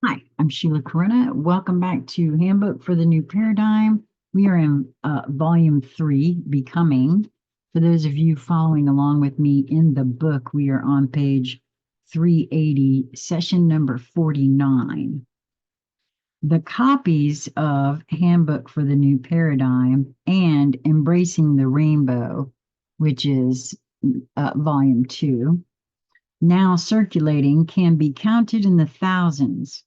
Hi, I'm Sheila Corona. Welcome back to Handbook for the New Paradigm. We are in Volume 3, Becoming. For those of you following along with me in the book, we are on page 380, session number 49. The copies of Handbook for the New Paradigm and Embracing the Rainbow, which is Volume 2, now circulating, can be counted in the thousands.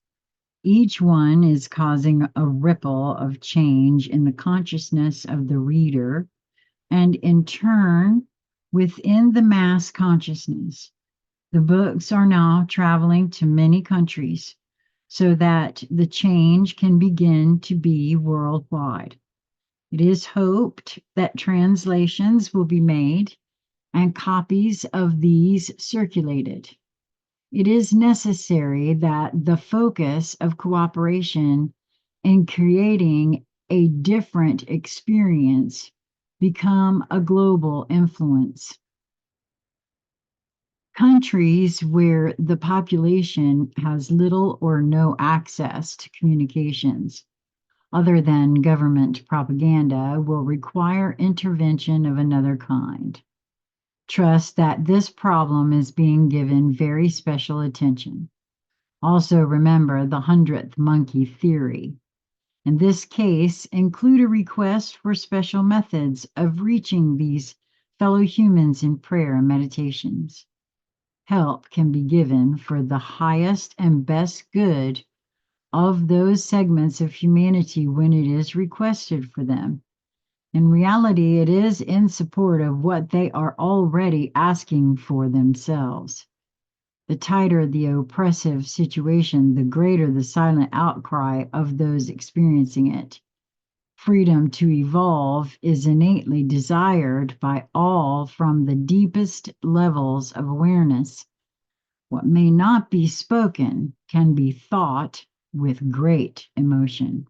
Each one is causing a ripple of change in the consciousness of the reader, and in turn, within the mass consciousness. The books are now traveling to many countries so that the change can begin to be worldwide. It is hoped that translations will be made and copies of these circulated. It is necessary that the focus of cooperation in creating a different experience become a global influence. Countries where the population has little or no access to communications other than government propaganda will require intervention of another kind. Trust that this problem is being given very special attention. Also remember the 100th monkey theory. In this case, include a request for special methods of reaching these fellow humans in prayer and meditations. Help can be given for the highest and best good of those segments of humanity when it is requested for them. In reality, it is in support of what they are already asking for themselves. The tighter the oppressive situation, the greater the silent outcry of those experiencing it. Freedom to evolve is innately desired by all from the deepest levels of awareness. What may not be spoken can be thought with great emotion.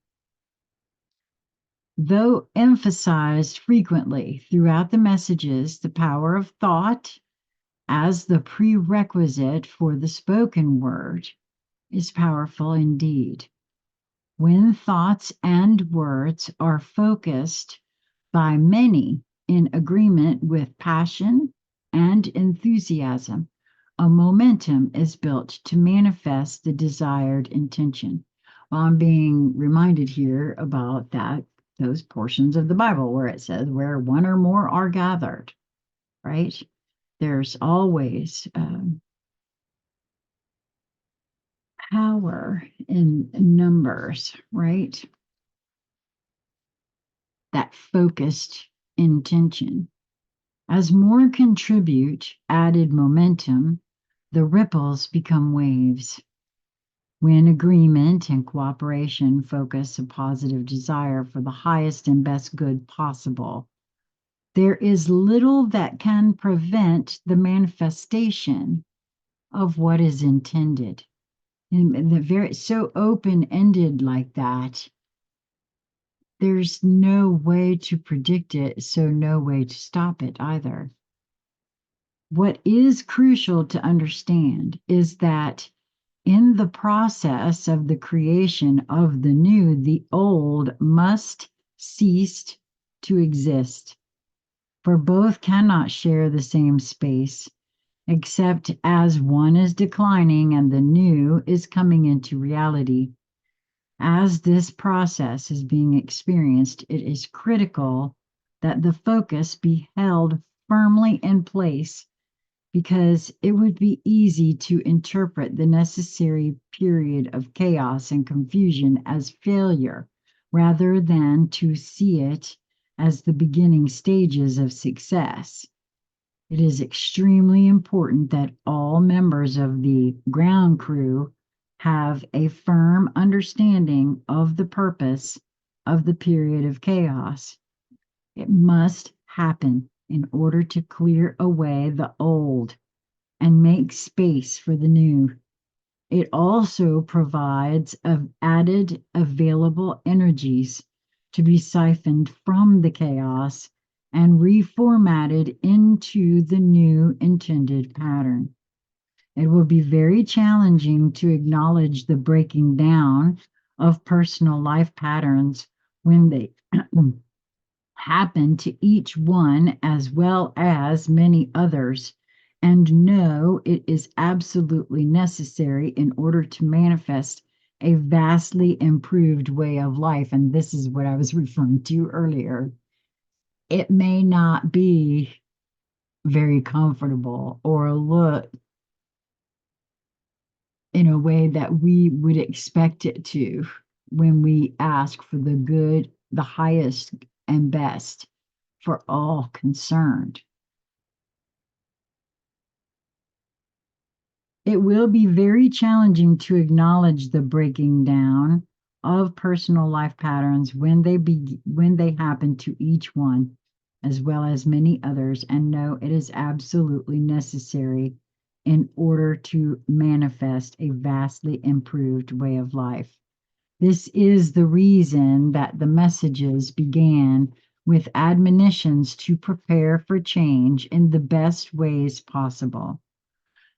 Though emphasized frequently throughout the messages, the power of thought as the prerequisite for the spoken word is powerful indeed. When thoughts and words are focused by many in agreement with passion and enthusiasm, a momentum is built to manifest the desired intention. Well, I'm being reminded here about those portions of the Bible where it says, where one or more are gathered, right? There's always power in numbers, right? That focused intention. As more contribute added momentum, the ripples become waves. When agreement and cooperation focus a positive desire for the highest and best good possible, there is little that can prevent the manifestation of what is intended. And the very so open-ended like that, there's no way to predict it, so no way to stop it either. What is crucial to understand is that in the process of the creation of the new, the old must cease to exist, for both cannot share the same space, except as one is declining and the new is coming into reality. As this process is being experienced, it is critical that the focus be held firmly in place because it would be easy to interpret the necessary period of chaos and confusion as failure rather than to see it as the beginning stages of success. It is extremely important that all members of the ground crew have a firm understanding of the purpose of the period of chaos. It must happen in order to clear away the old and make space for the new. It also provides added available energies to be siphoned from the chaos and reformatted into the new intended pattern. It will be very challenging to acknowledge the breaking down of personal life patterns when they happen to each one as well as many others, and know it is absolutely necessary in order to manifest a vastly improved way of life. And this is what I was referring to earlier. It may not be very comfortable or look in a way that we would expect it to when we ask for the good, the highest and best for all concerned. It will be very challenging to acknowledge the breaking down of personal life patterns when they happen to each one, as well as many others, and know it is absolutely necessary in order to manifest a vastly improved way of life. This is the reason that the messages began with admonitions to prepare for change in the best ways possible.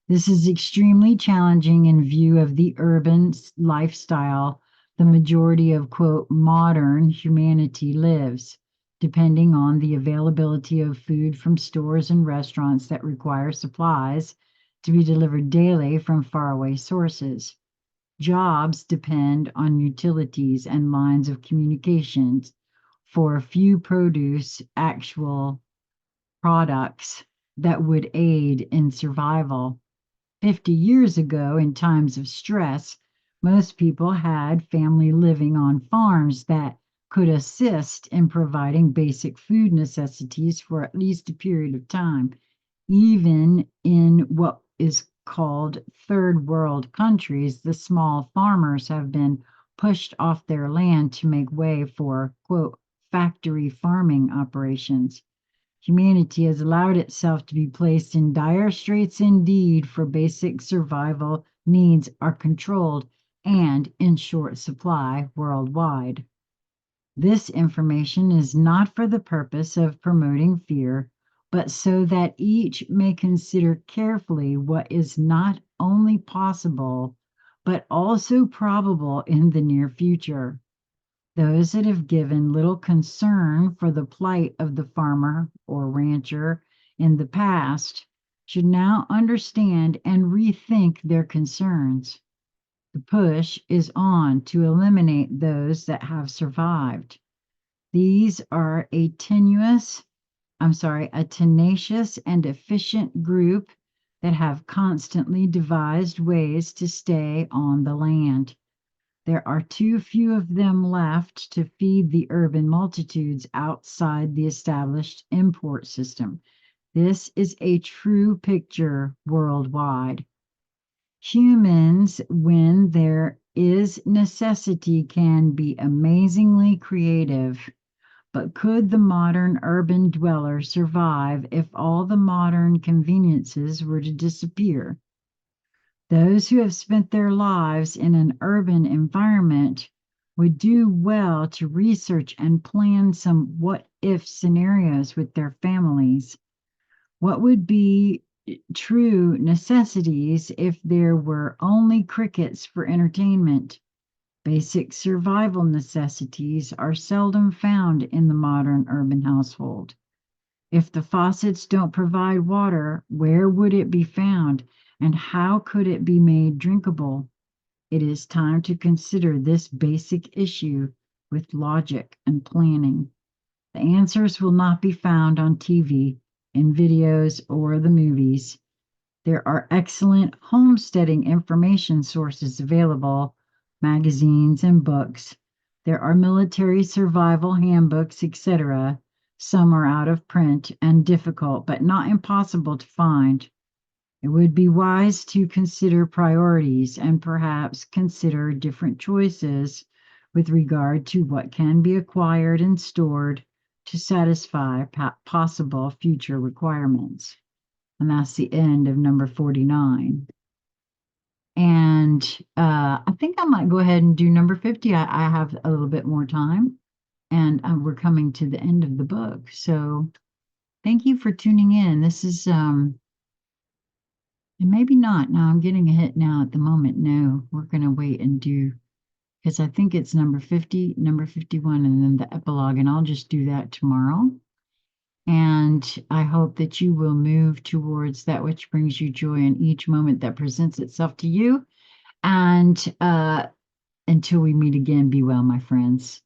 This is extremely challenging in view of the urban lifestyle the majority of, quote, modern humanity lives, depending on the availability of food from stores and restaurants that require supplies to be delivered daily from faraway sources. Jobs depend on utilities and lines of communications for few produce actual products that would aid in survival. 50 years ago, in times of stress, most people had family living on farms that could assist in providing basic food necessities for at least a period of time. Even in what is called third world countries, the small farmers have been pushed off their land to make way for, quote, factory farming operations. Humanity has allowed itself to be placed in dire straits indeed, for basic survival needs are controlled and in short supply worldwide. This information is not for the purpose of promoting fear, but so that each may consider carefully what is not only possible, but also probable in the near future. Those that have given little concern for the plight of the farmer or rancher in the past should now understand and rethink their concerns. The push is on to eliminate those that have survived. These are a tenacious and efficient group that have constantly devised ways to stay on the land. There are too few of them left to feed the urban multitudes outside the established import system. This is a true picture worldwide. Humans, when there is necessity, can be amazingly creative. But could the modern urban dweller survive if all the modern conveniences were to disappear? Those who have spent their lives in an urban environment would do well to research and plan some what if scenarios with their families. What would be true necessities if there were only crickets for entertainment? Basic survival necessities are seldom found in the modern urban household. If the faucets don't provide water, where would it be found, and how could it be made drinkable? It is time to consider this basic issue with logic and planning. The answers will not be found on TV, in videos, or the movies. There are excellent homesteading information sources available, magazines and books. There are military survival handbooks, etc. Some are out of print and difficult, but not impossible to find. It would be wise to consider priorities and perhaps consider different choices with regard to what can be acquired and stored to satisfy possible future requirements. And that's the end of number 49. And I think I might go ahead and do number 50. I have a little bit more time, and we're coming to the end of the book. So thank you for tuning in. This is And maybe not. Now I'm getting a hit now at the moment. No, we're going to wait and do, because I think it's number 50, number 51, and then the epilogue. And I'll just do that tomorrow. And I hope that you will move towards that which brings you joy in each moment that presents itself to you. And until we meet again, be well, my friends.